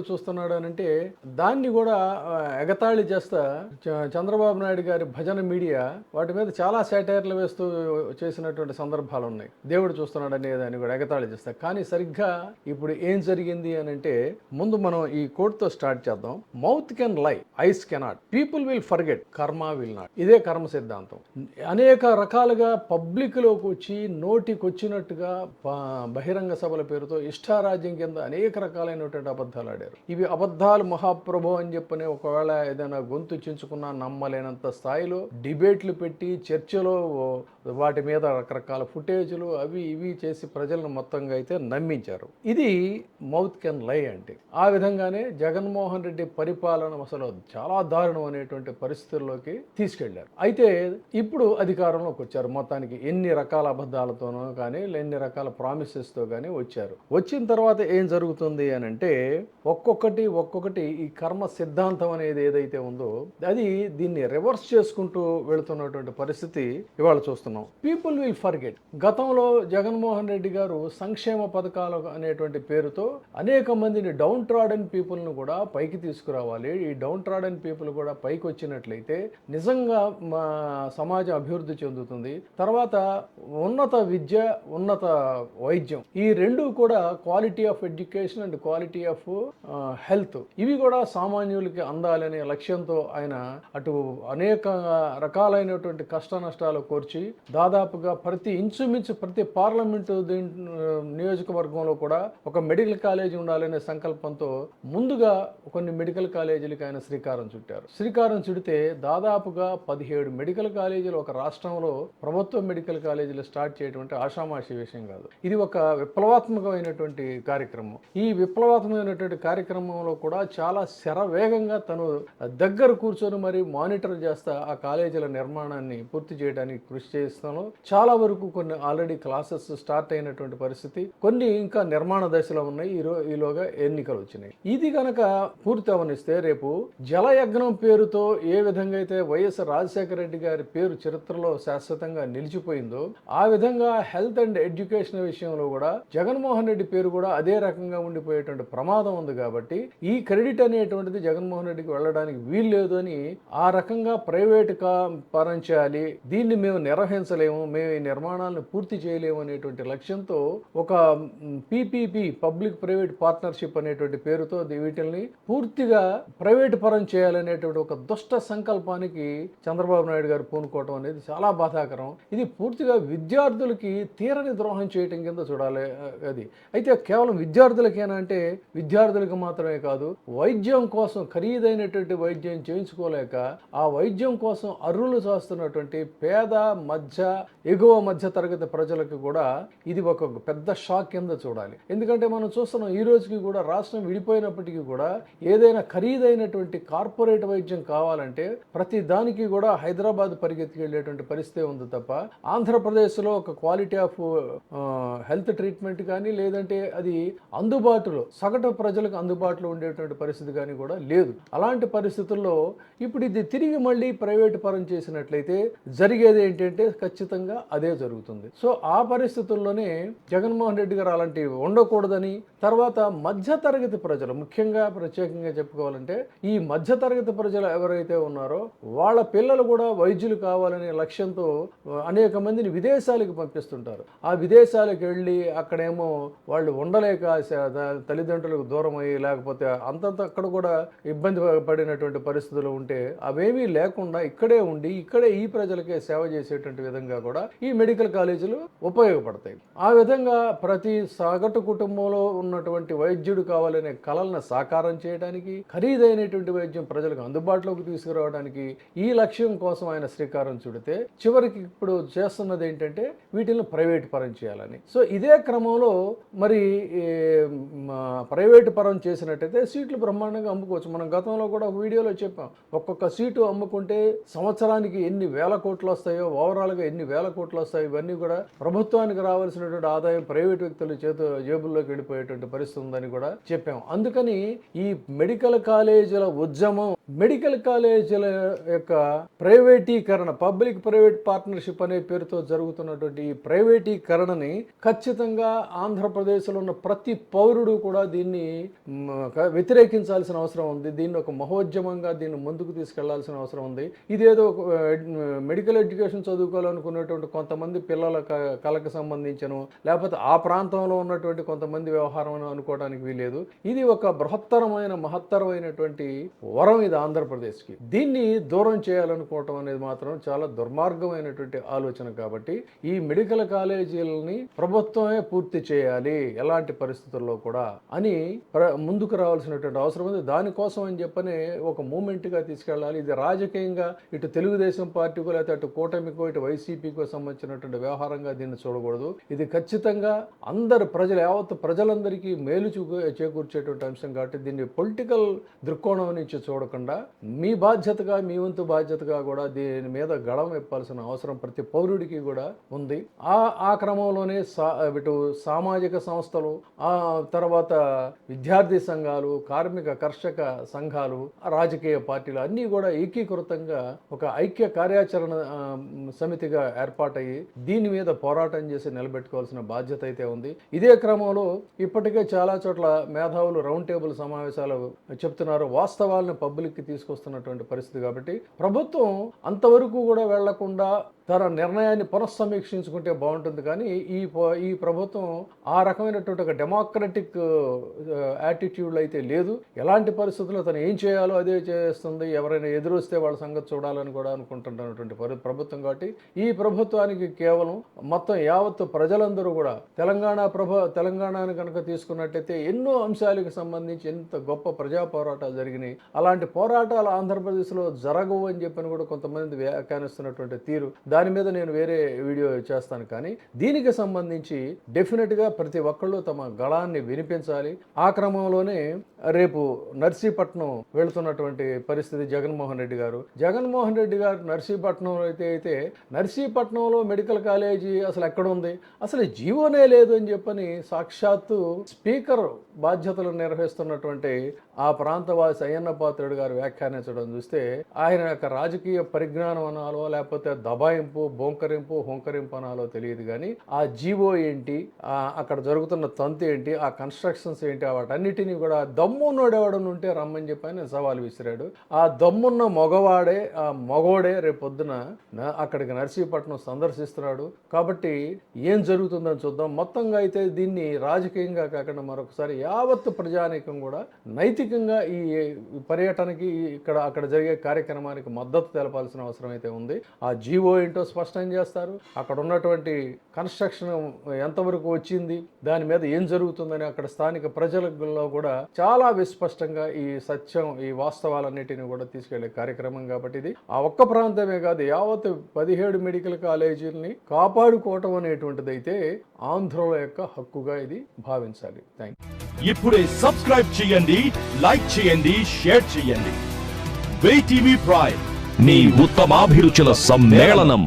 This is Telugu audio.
చూస్తున్నాడు అని అంటే దాన్ని కూడా ఎగతాళి చేస్తా చంద్రబాబు నాయుడు గారి భజన మీడియా వాటి మీద చాలా సెటైర్లు వేస్తూ చేసినటువంటి సందర్భాలు ఉన్నాయి. దేవుడు చూస్తున్నాడు అనే దాన్ని కూడా ఎగతాళి చేస్తా. కానీ సరిగ్గా ఇప్పుడు ఏం జరిగింది అని అంటే, ముందు మనం ఈ కోట్తో స్టార్ట్ చేద్దాం. మౌత్ కెన్ లై, ice cannot, people will forget, కర్మ విల్ నాట్. ఇదే కర్మ సిద్ధాంతం. అనేక రకాలుగా పబ్లిక్లోకి వచ్చి నోటికి వచ్చినట్టుగా బహిరంగ సభల పేరుతో ఇష్టారాజ్యం కింద అనేక రకాలైనటువంటి అబద్ధాలు ఆడారు. ఇవి అబద్ధాలు మహాప్రభు అని చెప్పని ఒకవేళ ఏదైనా గొంతు చించుకున్నా నమ్మలేనంత స్థాయిలో డిబేట్లు పెట్టి చర్చలో వాటి మీద రకరకాల ఫుటేజ్లు అవి ఇవి చేసి ప్రజలను మొత్తంగా అయితే నమ్మించారు. ఇది మౌత్ కెన్ లై అంటే. ఆ విధంగానే జగన్మోహన్ రెడ్డి పరిపాలన అసలు చాలా దారుణం అనేటువంటి పరిస్థితుల్లోకి తీసుకెళ్లారు. అయితే ఇప్పుడు అధికారంలోకి వచ్చారు. మొత్తానికి ఎన్ని రకాల అబద్ధాలతోనో కానీ ఎన్ని రకాల ప్రామిసెస్తో కానీ వచ్చారు. వచ్చిన తర్వాత ఏం జరుగుతుంది అని అంటే, ఒక్కొక్కటి ఈ కర్మ సిద్ధాంతం అనేది ఏదైతే ఉందో అది దీన్ని రివర్స్ చేసుకుంటూ వెళుతున్నటువంటి పరిస్థితి ఇవాళ చూస్తున్నాం. People will forget. గతంలో జగన్మోహన్ రెడ్డి గారు సంక్షేమ పథకాలు అనేటువంటి పేరుతో అనేక మందిని డౌన్ ట్రాడన్ పీపుల్ను కూడా పైకి తీసుకురావాలి. ఈ డౌన్ ట్రాడన్ పీపుల్ కూడా పైకి వచ్చినట్లయితే నిజంగా మా సమాజం అభివృద్ధి చెందుతుంది. తర్వాత ఉన్నత విద్య, ఉన్నత వైద్యం, ఈ రెండు కూడా quality of education and quality of health, ఇవి కూడా సామాన్యులకి అందాలనే లక్ష్యంతో ఆయన అటు అనేక రకాలైనటువంటి కష్ట నష్టాలు కోర్చి దాదాపుగా ఇంచుమించు ప్రతి పార్లమెంటు నియోజకవర్గంలో కూడా ఒక మెడికల్ కాలేజీ ఉండాలనే సంకల్పంతో ముందుగా కొన్ని మెడికల్ కాలేజీలకి ఆయన శ్రీకారం చుట్టారు. శ్రీకారం చుడితే దాదాపుగా 17 మెడికల్ కాలేజీలు ఒక రాష్ట్రంలో ప్రభుత్వ మెడికల్ కాలేజీలు స్టార్ట్ చేయడం అంటే ఆషామాషి విషయం కాదు. ఇది ఒక విప్లవాత్మకమైనటువంటి కార్యక్రమం. ఈ విప్లవాత్మకమైనటువంటి కార్యక్రమంలో కూడా చాలా శరవేగంగా తను దగ్గర కూర్చొని మరి మానిటర్ చేస్తా ఆ కాలేజీల నిర్మాణాన్ని పూర్తి చేయడానికి కృషి చేస్తాను. చాలా వరకు కొన్ని ఆల్రెడీ క్లాసెస్ స్టార్ట్ అయినటువంటి పరిస్థితి, కొన్ని ఇంకా నిర్మాణ దశలో ఉన్నాయి. ఈలోగా ఎన్నికలు వచ్చినాయి. ఇది కనుక పూర్తి అవనిస్తే రేపు జలయజ్ఞం పేరుతో ఏ విధంగా అయితే వైఎస్ రాజశేఖర రెడ్డి గారి పేరు చరిత్రలో శాశ్వతంగా నిలిచిపోయిందో, ఆ విధంగా హెల్త్ అండ్ ఎడ్యుకేషన్ విషయంలో కూడా జగన్మోహన్ రెడ్డి పేరు కూడా అదే రకంగా ఉండిపోయేటువంటి ప్రమాదం ఉంది. కాబట్టి ఈ క్రెడిట్ అనేటువంటిది జగన్మోహన్ రెడ్డికి వెళ్ళడానికి వీలు లేదు అని ఆ రకంగా ప్రైవేట్ పరం చేయాలి, దీన్ని మేము నిర్వహించలేము, మేము ఈ నిర్మాణాలను పూర్తి చేయలేము అనేటువంటి లక్ష్యంతో ఒక పిపిపి, పబ్లిక్ ప్రైవేట్ పార్ట్నర్షిప్ అనేటువంటి పేరుతో వీటిల్ని పూర్తిగా ప్రైవేట్ పరం చేయాలనేటువంటి ఒక దుష్ట సంకల్పానికి చంద్రబాబు నాయుడు గారు పూనుకోవటం అనేది చాలా బాధాకరం. ఇది పూర్తిగా విద్యార్థులకి తీరని ద్రోహం చేయటం కింద చూడాలి. అది అయితే కేవలం విద్యార్థులకేనా అంటే, విద్యార్థులకు మాత్రమే కాదు, వైద్యం కోసం ఖరీదైనటువంటి వైద్యం చేయించుకోలేక ఆ వైద్యం కోసం అర్రులు చేస్తున్నటువంటి పేద, ఎగువ మధ్య తరగతి ప్రజలకు కూడా ఇది ఒక పెద్ద షాక్ కింద చూడాలి. ఎందుకంటే మనం చూస్తున్నాం ఈ రోజుకి కూడా రాష్ట్రం విడిపోయినప్పటికీ కూడా ఏదైనా ఖరీదైనటువంటి కార్పొరేట్ వైద్యం కావాలంటే ప్రతి దానికి కూడా హైదరాబాద్ పరిగెత్తుకెళ్ళేటువంటి పరిస్థితి ఉంది తప్ప ఆంధ్రప్రదేశ్లో ఒక క్వాలిటీ ఆఫ్ హెల్త్ ట్రీట్మెంట్ కానీ లేదంటే అది అందుబాటులో సగటు ప్రజలకు అందుబాటులో ఉండేటువంటి పరిస్థితి కానీ కూడా లేదు. అలాంటి పరిస్థితుల్లో ఇప్పుడు ఇది తిరిగి మళ్ళీ ప్రైవేట్ పరం చేసినట్లయితే జరిగేది ఏంటంటే ఖచ్చితంగా అదే జరుగుతుంది. సో ఆ పరిస్థితుల్లోనే జగన్మోహన్ రెడ్డి గారు అలాంటివి ఉండకూడదని, తర్వాత మధ్యతరగతి ప్రజలు ముఖ్యంగా ప్రత్యేకంగా చెప్పుకోవాలంటే ఈ మధ్యతరగతి ప్రజలు ఎవరైతే ఉన్నారో వాళ్ళ పిల్లలు కూడా వైద్యులు కావాలనే లక్ష్యంతో అనేక మందిని విదేశాలకు పంపిస్తుంటారు. ఆ విదేశాలకు వెళ్ళి అక్కడేమో వాళ్ళు ఉండలేక తల్లిదండ్రులకు దూరం అయ్యి లేకపోతే అంతంత అక్కడ కూడా ఇబ్బంది పడినటువంటి పరిస్థితులు ఉంటే అవేమీ లేకుండా ఇక్కడే ఉండి ఇక్కడే ఈ ప్రజలకే సేవ చేసేటువంటి విధంగా కూడా ఈ మెడికల్ కాలేజీలు ఉపయోగపడతాయి. ఆ విధంగా ప్రతి సగటు కుటుంబంలో ఉన్నటువంటి వైద్యుడు కావాలనే కలలను సాకారం చేయడానికి, ఖరీదైనటువంటి వైద్యం ప్రజలకు అందుబాటులోకి తీసుకురావడానికి ఈ లక్ష్యం కోసం ఆయన శ్రీకారం చుడితే చివరికి ఇప్పుడు చేస్తున్నది ఏంటంటే వీటిని ప్రైవేట్ పరం చేయాలని. సో ఇదే క్రమంలో మరి ప్రైవేట్ పరం చేసినట్టయితే సీట్లు బ్రహ్మాండంగా అమ్ముకోవచ్చు. మనం గతంలో కూడా ఒక వీడియోలో చెప్పాం, ఒక్కొక్క సీటు అమ్ముకుంటే సంవత్సరానికి ఎన్ని వేల కోట్లు వస్తాయో, ఓవరాల్గా ఎన్ని వేల కోట్లు వస్తాయో ఇవన్నీ కూడా ప్రభుత్వానికి రావాల్సినటువంటి ఆదాయం ప్రైవేట్ వ్యక్తుల జేబుల్లోకి వెళ్ళిపోయేటువంటి పరిస్థితి ఉందని కూడా చెప్పాం. అందుకని ఈ మెడికల్ కాలేజీల ఉద్యమం మెడికల్ కాలేజీల యొక్క ప్రైవేటీకరణ, పబ్లిక్ ప్రైవేట్ పార్ట్నర్షిప్ అనే పేరుతో జరుగుతున్నటువంటి ఈ ప్రైవేటీకరణని ఖచ్చితంగా ఆంధ్రప్రదేశ్లో ఉన్న ప్రతి పౌరుడు కూడా దీన్ని వ్యతిరేకించాల్సిన అవసరం ఉంది. దీన్ని ఒక మహోద్యమంగా దీన్ని ముందుకు తీసుకెళ్లాల్సిన అవసరం ఉంది. ఇదేదో మెడికల్ ఎడ్యుకేషన్ చదువుకోవాలనుకున్నటువంటి కొంతమంది పిల్లల కళకు సంబంధించను, లేకపోతే ఆ ప్రాంతంలో ఉన్నటువంటి కొంతమంది వ్యవహారం అని అనుకోవడానికి వీలేదు. ఇది ఒక బృహత్తరమైన మహత్తరమైనటువంటి వరం ఇది ఆంధ్రప్రదేశ్కి. దీన్ని దూరం చేయాలనుకోవటం అనేది మాత్రం చాలా దుర్మార్గమైనటువంటి ఆలోచన. కాబట్టి ఈ మెడికల్ కాలేజీలని ప్రభుత్వమే పూర్తి చేయాలి ఎలాంటి పరిస్థితుల్లో కూడా అని ముందుకు రావాల్సినటువంటి అవసరం ఉంది. దానికోసం అని చెప్పని ఒక మూమెంట్గా తీసుకెళ్ళాలి. ఇది రాజకీయంగా ఇటు తెలుగుదేశం పార్టీకో లేకపోతే అటు కూటమికో ఇటు వైసీపీకో సంబంధించినటువంటి వ్యవహారంగా దీన్ని చూడకూడదు. ఇది ఖచ్చితంగా అందరు యావత్ ప్రజలందరికీ మేలు చేకూర్చేటువంటి అంశం కాబట్టి దీన్ని పొలిటికల్ దృక్కోణం నుంచి చూడకుండా మీ బాధ్యతగా, మీ వంతు బాధ్యతగా కూడా దీని మీద గళం విప్పాల్సిన అవసరం ప్రతి పౌరుడికి కూడా ఉంది. ఆ క్రమంలోనే ఇటు సామాజిక సంస్థలు, ఆ తర్వాత విద్యార్థి సంఘాలు, కార్మిక కర్షక సంఘాలు, రాజకీయ పార్టీలు అన్నీ కూడా ఏకీకృతంగా ఒక ఐక్య కార్యాచరణ సమితిగా ఏర్పాటయ్యి దీని మీద పోరాటం చేసి నిలబెట్టుకోవాల్సిన బాధ్యత అయితే ఉంది. ఇదే క్రమంలో ఇప్పటికే చాలా చోట్ల మేధావులు రౌండ్ టేబుల్ సమావేశాలు చెప్తున్నారు, వాస్తవాలను పబ్లిక్కి తీసుకొస్తున్నటువంటి పరిస్థితి. కాబట్టి ప్రభుత్వం అంతవరకు కూడా వెళ్లకుండా తన నిర్ణయాన్ని పునఃసమీక్షించుకుంటే బాగుంటుంది. కానీ ఈ ప్రభుత్వం ఆ రకమైనటువంటి ఒక డెమోక్రటిక్ యాటిట్యూడ్ అయితే లేదు. ఎలాంటి పరిస్థితుల్లో తను ఏం చేయాలో అదే చేస్తుంది. ఎవరైనా ఎదురొస్తే వాళ్ళ సంగతి చూడాలని కూడా అనుకుంటున్నటువంటి ప్రభుత్వం. కాబట్టి ఈ ప్రభుత్వానికి కేవలం మొత్తం యావత్తు ప్రజలందరూ కూడా తెలంగాణను కనుక తీసుకున్నట్టయితే ఎన్నో అంశాలకు సంబంధించి ఎంత గొప్ప ప్రజా పోరాటాలు జరిగినాయి. అలాంటి పోరాటాలు ఆంధ్రప్రదేశ్లో జరగవు అని చెప్పని కూడా కొంతమంది వ్యాఖ్యానిస్తున్నటువంటి తీరు, దాని మీద నేను వేరే వీడియో చేస్తాను. కానీ దీనికి సంబంధించి డెఫినెట్గా ప్రతి ఒక్కళ్ళు తమ గళాన్ని వినిపించాలి. ఆ క్రమంలోనే రేపు నర్సీపట్నం వెళుతున్నటువంటి పరిస్థితి. జగన్మోహన్ రెడ్డి గారు నర్సీపట్నంలో అయితే నర్సీపట్నంలో మెడికల్ కాలేజీ అసలు ఎక్కడ ఉంది, అసలు జీవోనే లేదు అని చెప్పని సాక్షాత్తు స్పీకర్ బాధ్యతలు నిర్వహిస్తున్నటువంటి ఆ ప్రాంతవాసి అయ్యన్న పాత్రుడు గారు వ్యాఖ్యానించడం చూస్తే ఆయన యొక్క రాజకీయ పరిజ్ఞానం అనాలో లేకపోతే దబాయింపు, బొంకరింపు, హొంకరింపు అనాలో తెలియదు. కానీ ఆ జీవో ఏంటి, అక్కడ జరుగుతున్న తంతు ఏంటి, ఆ కన్స్ట్రక్షన్స్ ఏంటి, వాటన్నిటినీ కూడా దమ్మున్నోడెవడని ఉంటే రమ్మని చెప్పి ఆయన సవాల్ విసిరాడు. ఆ దమ్మున్న మగోడే రేపొద్దున అక్కడికి నర్సీపట్నం సందర్శిస్తున్నాడు. కాబట్టి ఏం జరుగుతుందని చూద్దాం. మొత్తంగా అయితే దీన్ని రాజకీయంగా కాకుండా మరొకసారి యావత్తు ప్రజానీకం కూడా నైతికంగా ఈ పర్యటనకి అక్కడ జరిగే కార్యక్రమానికి మద్దతు తెలపాల్సిన అవసరం అయితే ఉంది. ఆ జీవో ఏంటో స్పష్టం చేస్తారు, అక్కడ ఉన్నటువంటి కన్స్ట్రక్షన్ ఎంతవరకు వచ్చింది, దాని మీద ఏం జరుగుతుందని అక్కడ స్థానిక ప్రజలలో కూడా చాలా విస్పష్టంగా ఈ సత్యం, ఈ వాస్తవాలన్నిటిని కూడా తీసుకెళ్లే కార్యక్రమం. కాబట్టి ఇది ఆ ఒక్క ప్రాంతమే కాదు, యావత్ 17 మెడికల్ కాలేజీలని కాపాడుకోవటం అనేటువంటిది అయితే ఆంధ్రుల యొక్క హక్కుగా ఇది భావించాలి. Thank you. ఇప్పుడే సబ్స్క్రైబ్ చేయండి, లైక్ చేయండి, షేర్ చేయండి. WEITV ప్రైమ్, మీ ఉత్తమాభిరుచుల సమ్మేళనం.